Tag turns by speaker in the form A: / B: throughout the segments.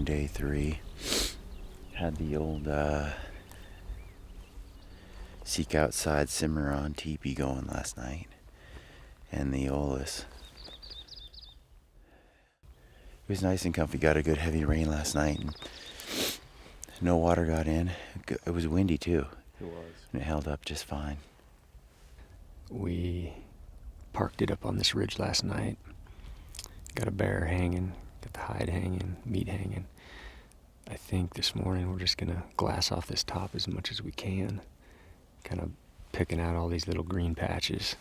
A: morning, day 3. Had the old Seek Outside Cimarron teepee going last night. And the Eolus. It was nice and comfy. Got a good heavy rain last night. And no water got in. It was windy too.
B: It was.
A: And it held up just fine.
B: We parked it up on this ridge last night. Got a bear hanging, got the hide hanging, meat hanging. I think this morning we're just gonna glass off this top as much as we can. Kind of picking out all these little green patches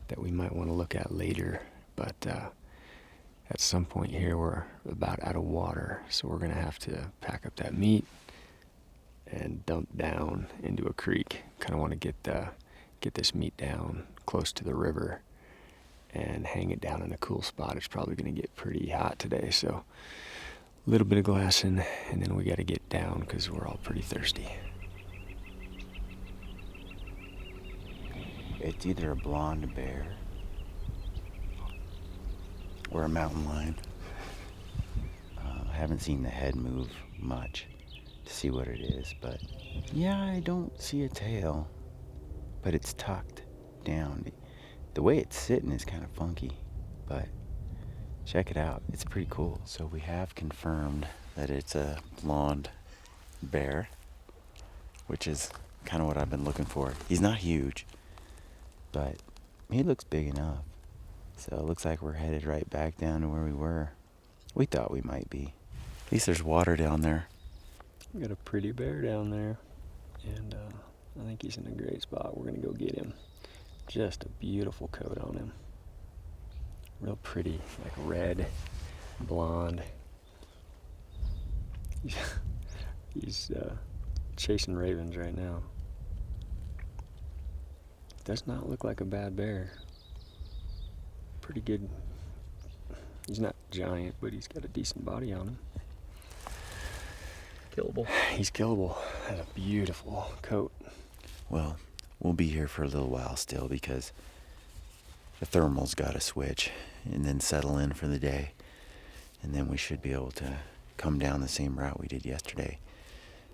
B: that we might want to look at later. But at some point here we're about out of water, so we're gonna have to pack up that meat and dump down into a creek. Kind of want to get this meat down close to the river and hang it down in a cool spot. It's probably going to get pretty hot today, so a little bit of glassing, and then we got to get down because we're all pretty thirsty.
A: It's either a blonde bear or a mountain lion. I haven't seen the head move much to see what it is, but yeah, I don't see a tail, but it's tucked down. The way it's sitting is kind of funky, but check it out. It's pretty cool. So we have confirmed that it's a blonde bear, which is kind of what I've been looking for. He's not huge, but he looks big enough. So it looks like we're headed right back down to where we were. We thought we might be. At least there's water down there.
B: We got a pretty bear down there, and I think he's in a great spot. We're going to go get him. Just a beautiful coat on him. Real pretty, like red, blonde. He's chasing ravens right now. Does not look like a bad bear. Pretty good. He's not giant, but he's got a decent body on him.
C: Killable.
B: He's killable. Has a beautiful coat.
A: Well, we'll be here for a little while still because the thermal's got to switch and then settle in for the day. And then we should be able to come down the same route we did yesterday.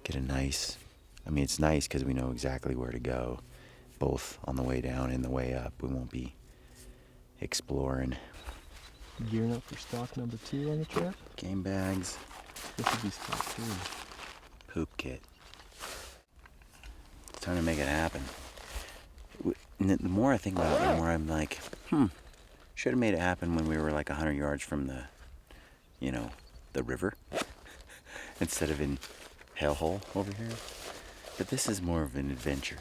A: Get a nice, it's nice because we know exactly where to go, both on the way down and the way up. We won't be exploring.
C: Gearing up for stock number 2 on the trip.
A: Game bags.
C: This would be stock 3.
A: Poop kit. It's time to make it happen. And the more I think about it, the more I'm like, should have made it happen when we were like 100 yards from the river instead of in hellhole over here. But this is more of an adventure.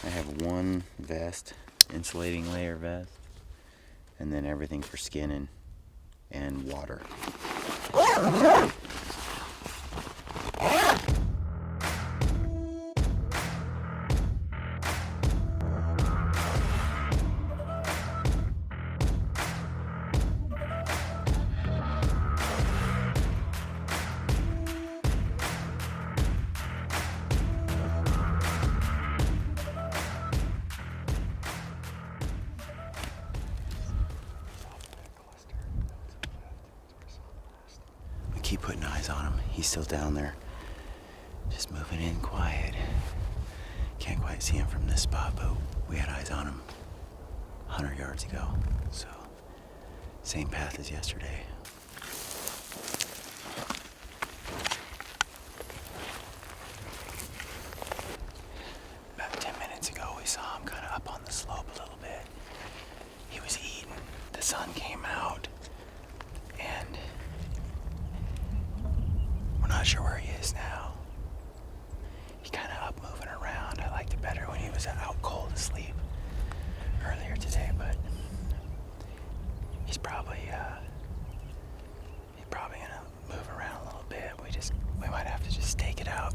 A: I have one vest, insulating layer vest, and then everything for skinning and water. Keep putting eyes on him. He's still down there. Just moving in quiet. Can't quite see him from this spot, but we had eyes on him 100 yards ago. So, same path as yesterday. About 10 minutes ago, we saw him kind of up on the slope a little bit. He was eating. The sun came out. And not sure where he is now. He kind of up moving around. I liked it better when he was out cold asleep earlier today, but he's probably gonna move around a little bit. We might have to just stake it out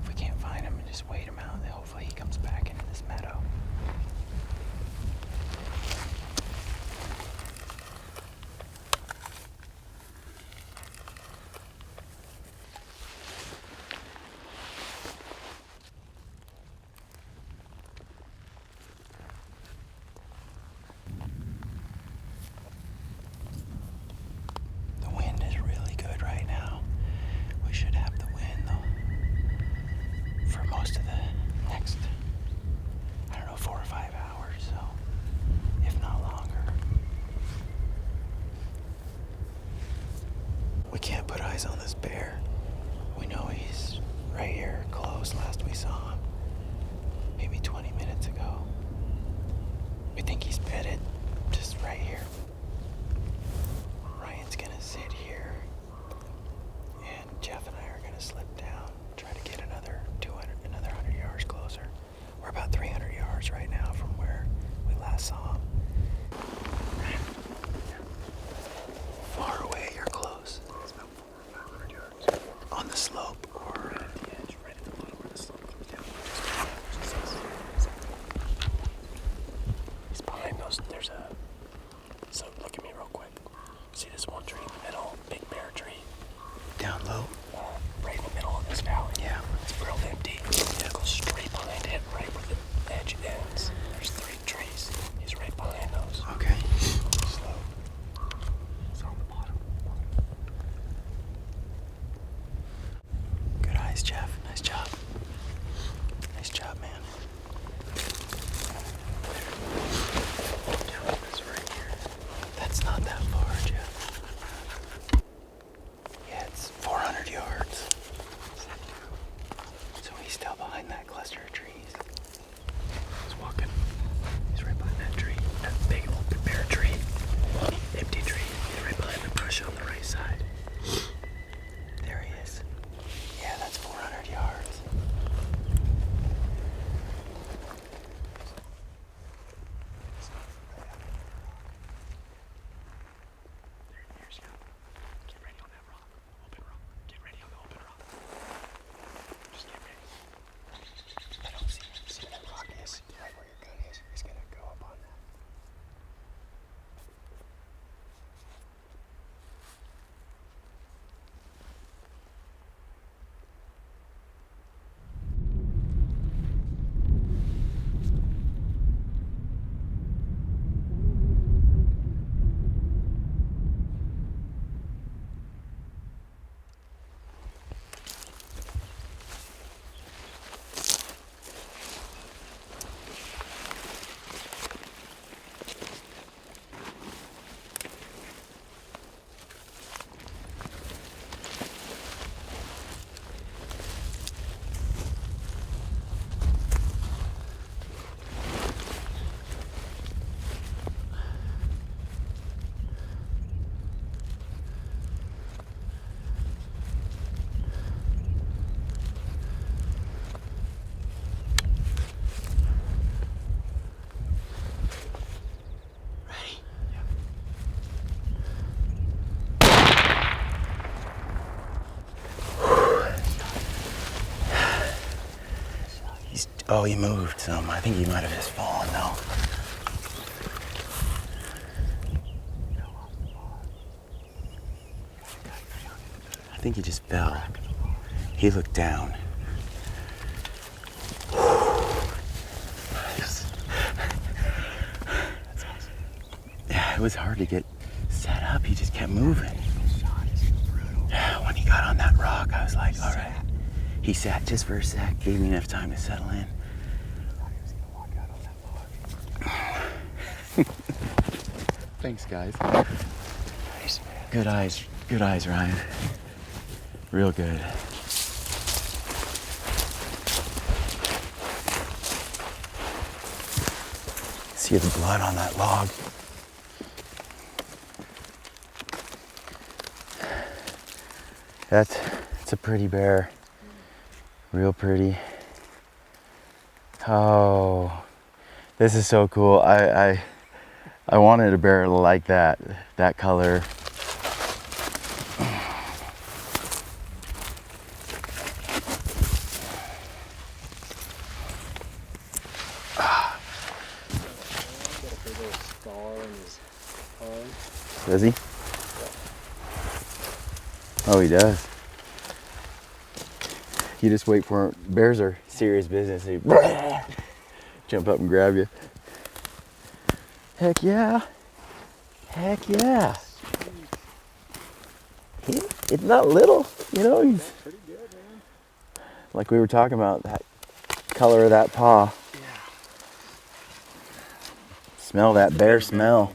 A: if we can't find him and just wait him out. And hopefully he comes back into this meadow. The wind is really this bear. We know he's right here close. Last we saw him, maybe 20 minutes ago. We think he's bedded just right here. Ryan's gonna sit here, and Jeff and I are gonna slip down, try to get another 100 yards closer. We're about 300 yards right now from where we last saw him. Far away, you're close. It's about 400 or 500 yards. On the slope or right at the edge, right at the bottom where the slope comes down.
C: He's behind those. There's a. So look at me real quick. See this one tree in the middle? Big bear tree.
A: Down low?
C: Right in the middle of this valley.
A: Yeah.
C: It's real empty. Go straight behind it, right where the edge ends. There's 3 trees. He's right behind those.
A: Okay.
C: Slow. It's on the bottom.
A: Good eyes, Jeff. Nice job. Nice job, man. That's right here. That's not that far, Jeff. Yeah, it's 400 yards. So he's still behind that cluster of trees.
C: He's walking. He's right behind that tree. That big old bear tree. Empty tree. He's right behind the bush on the right side.
A: There he is. Yeah, that's 400 yards.
C: Here's you. Get ready on that rock. Open rock. Get ready on the open rock. Just get ready.
A: I don't see him. See where that rock is? Right where your gun is. He's gonna go up on that. Oh, he moved some. I think he might have just fallen though. I think he just fell. He looked down. Yeah, it was hard to get set up. He just kept moving. Yeah, when he got on that rock, I was like, all right. He sat just for a sec, gave me enough time to settle in. Thanks, guys.
C: Nice, man.
A: Good eyes, Ryan. Real good. See the blood on that log. It's a pretty bear. Real pretty. Oh, this is so cool. I wanted a bear like that color. Does he? Oh, he does. You just wait for him. Bears are serious business. They jump up and grab you. Heck yeah. Heck yeah. It's not little, you know. He's
C: Pretty good, man.
A: like we were talking about, that color of that paw.
C: Yeah.
A: Smell that bear smell.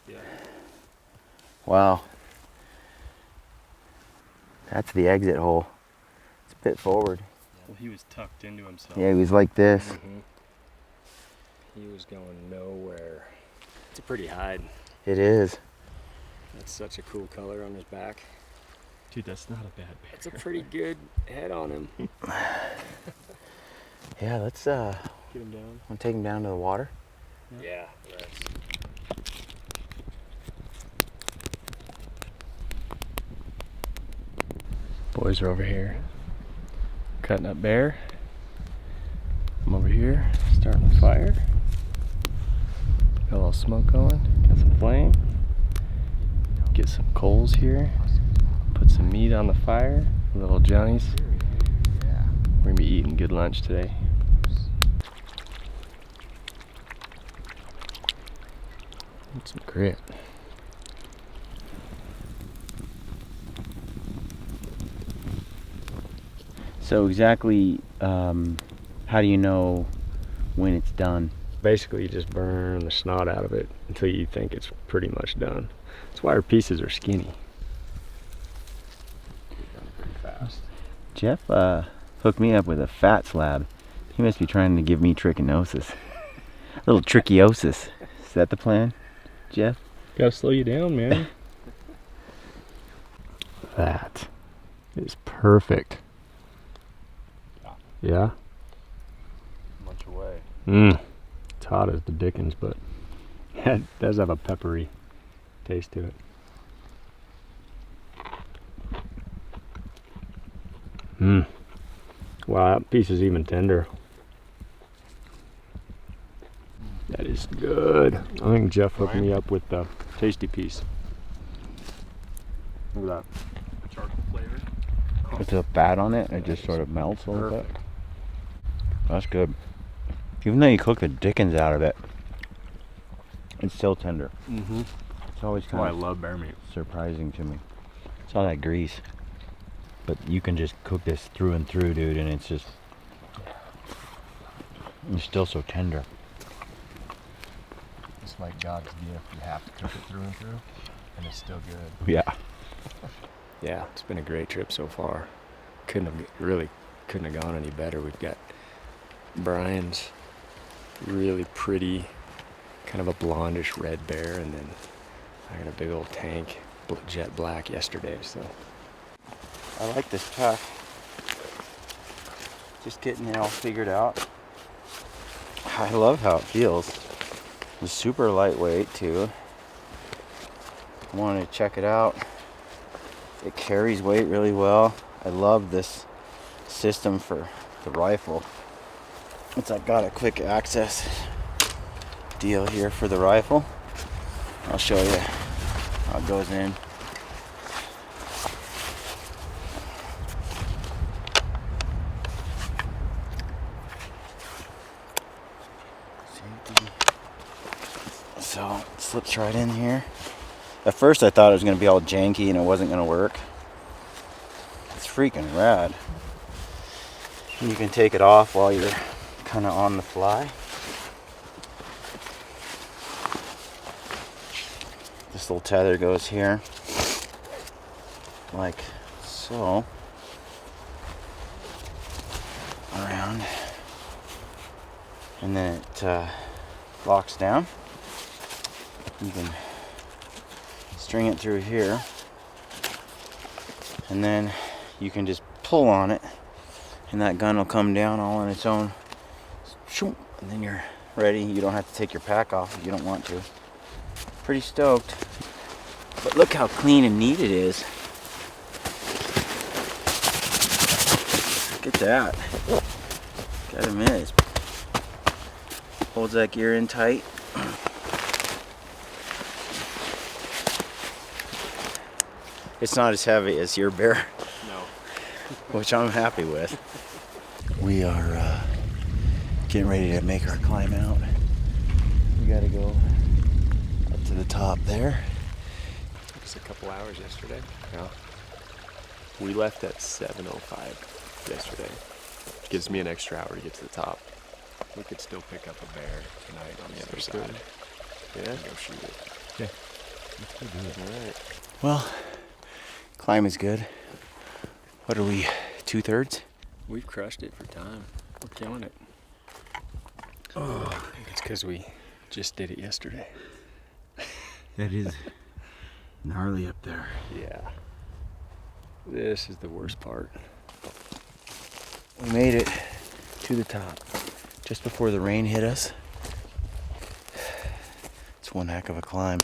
C: Yeah.
A: Wow. That's the exit hole. It's a bit forward.
B: Well, he was tucked into himself.
A: Yeah, he was like this.
B: He was going nowhere. It's a pretty hide.
A: It is.
B: That's such a cool color on his back.
C: Dude, that's not a bad bear.
B: It's a pretty good head on him.
A: Yeah, let's
B: Get him down.
A: wanna take him down to the water.
B: Yeah, let's. Boys are over here cutting up bear. I'm over here starting a fire. Got a little smoke going, got some flame. Get some coals here. Put some meat on the fire. Little Johnny's. We're gonna be eating good lunch today. And some grit.
A: So exactly, how do you know when it's done?
B: Basically, you just burn the snot out of it until you think it's pretty much done. That's why our pieces are skinny. They're done pretty fast.
A: Jeff hooked me up with a fat slab. He must be trying to give me trichinosis. A little trichiosis. Is that the plan, Jeff?
B: Gotta slow you down, man. That is perfect. Yeah?
C: Much away.
B: It's hot as the dickens, but it does have a peppery taste to it. Wow, that piece is even tender. That is good. I think Jeff hooked me up with the tasty piece. Look at that.
C: Charcoal flavor.
A: With the fat on it, it just sort of melts a little bit. That's good. Even though you cook the dickens out of it, it's still tender. It's always
C: Oh, I
A: kind of
C: love bear meat.
A: surprising to me. It's all that grease. But you can just cook this through and through, dude, and it's still so tender.
C: It's like God's gift. You have to cook it through and through, and it's still good.
A: Yeah.
B: Yeah, it's been a great trip so far. Couldn't have gone any better. We've got Brian's really pretty, kind of a blondish red bear, and then I got a big old tank, jet black yesterday. So
A: I like this pack. Just getting it all figured out. I love how it feels. It's super lightweight too. I wanted to check it out. It carries weight really well. I love this system for the rifle. It's like got a quick access deal here for the rifle. I'll show you how it goes in. Safety. So it slips right in here. At first I thought it was going to be all janky and it wasn't going to work. It's freaking rad. And you can take it off while you're kind of on the fly. This little tether goes here, like so, around, and then it locks down. You can string it through here, and then you can just pull on it, and that gun will come down all on its own. And then you're ready. You don't have to take your pack off if you don't want to. Pretty stoked. But look how clean and neat it is. Look at that. Gotta admit, holds that gear in tight. It's not as heavy as your bear.
B: no.
A: Which I'm happy with. We are getting ready to make our climb out. We gotta go up to the top there.
B: Took us a couple hours yesterday. Yeah. We left at 7:05 yesterday. Gives me an extra hour to get to the top. We could still pick up a bear tonight on the other side. Yeah? And go shoot it.
C: Okay. Let's go do it.
B: All right.
A: Well, climb is good. What are we, 2/3?
B: We've crushed it for time. We're killing it. Oh, I think it's because we just did it yesterday.
A: That is gnarly up there.
B: Yeah. This is the worst part.
A: We made it to the top just before the rain hit us. It's one heck of a climb.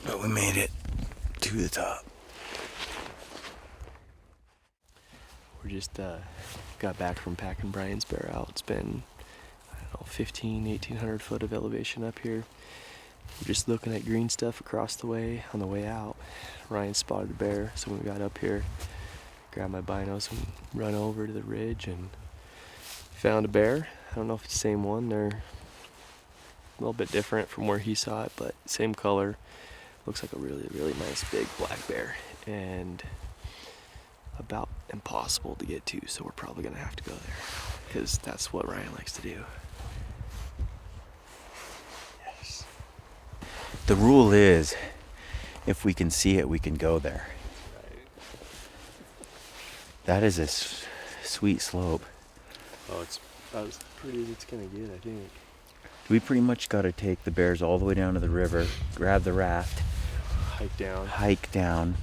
A: But we made it to the top.
C: We just got back from packing Brian's bear out. It's been, I don't know, 1,800 foot of elevation up here. We're just looking at green stuff across the way on the way out. Ryan spotted the bear, so when we got up here, grabbed my binos and run over to the ridge and found a bear. I don't know if it's the same one. They're a little bit different from where he saw it, but same color. Looks like a really, really nice big black bear. And about impossible to get to, so we're probably gonna have to go there because that's what Ryan likes to do. Yes.
A: The rule is, if we can see it, we can go there.
C: Right.
A: That is a sweet slope.
C: Oh, it's about as pretty as it's gonna get, I think.
A: We pretty much got to take the bears all the way down to the river, grab the raft, hike down,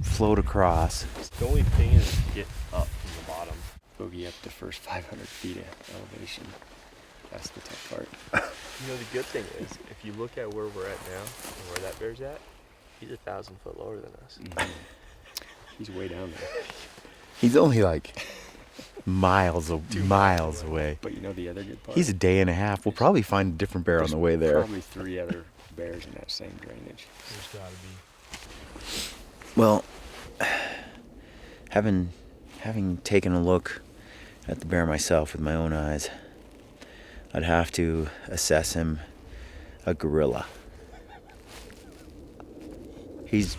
A: float across.
C: The only thing is to get up from the bottom.
B: Bogey up the first 500 feet of elevation. That's the tough part.
C: You know, the good thing is, if you look at where we're at now and where that bear's at, he's 1,000 foot lower than us.
B: Mm-hmm. He's way down there.
A: He's only like miles away.
B: But you know the other good part?
A: He's a day and a half. We'll probably find a different bear on the way there.
B: Probably 3 other bears in that same drainage.
C: There's gotta be.
A: Well, having taken a look at the bear myself with my own eyes, I'd have to assess him a gorilla. He's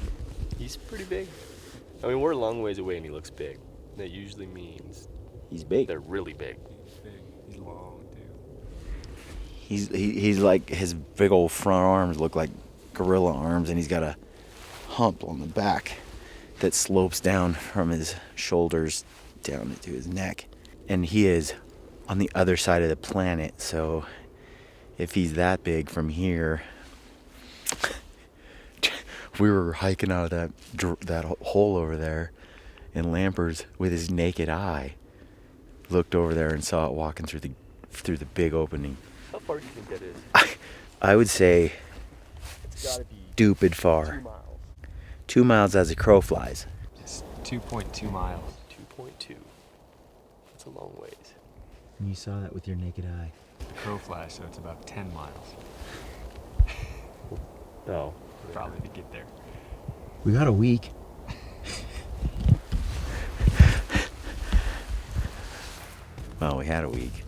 C: pretty big. I mean, we're a long ways away and he looks big. That usually means
A: big.
C: they're really big.
B: He's big. He's long, too.
A: He's like, his big old front arms look like gorilla arms, and he's got a hump on the back that slopes down from his shoulders down into his neck. And he is on the other side of the planet, so if he's that big from here, we were hiking out of that hole over there, and Lampers, with his naked eye, looked over there and saw it walking through the big opening.
C: How far do you think that is?
A: I would say
C: It's gotta be
A: stupid far.
C: 2 miles.
A: 2 miles as a crow flies.
B: It's 2.2 miles.
C: 2.2. That's a long ways.
A: And you saw that with your naked eye.
B: The crow flies, so it's about 10 miles.
C: No.
B: Probably to get there.
A: We got a week. Well, we had a week.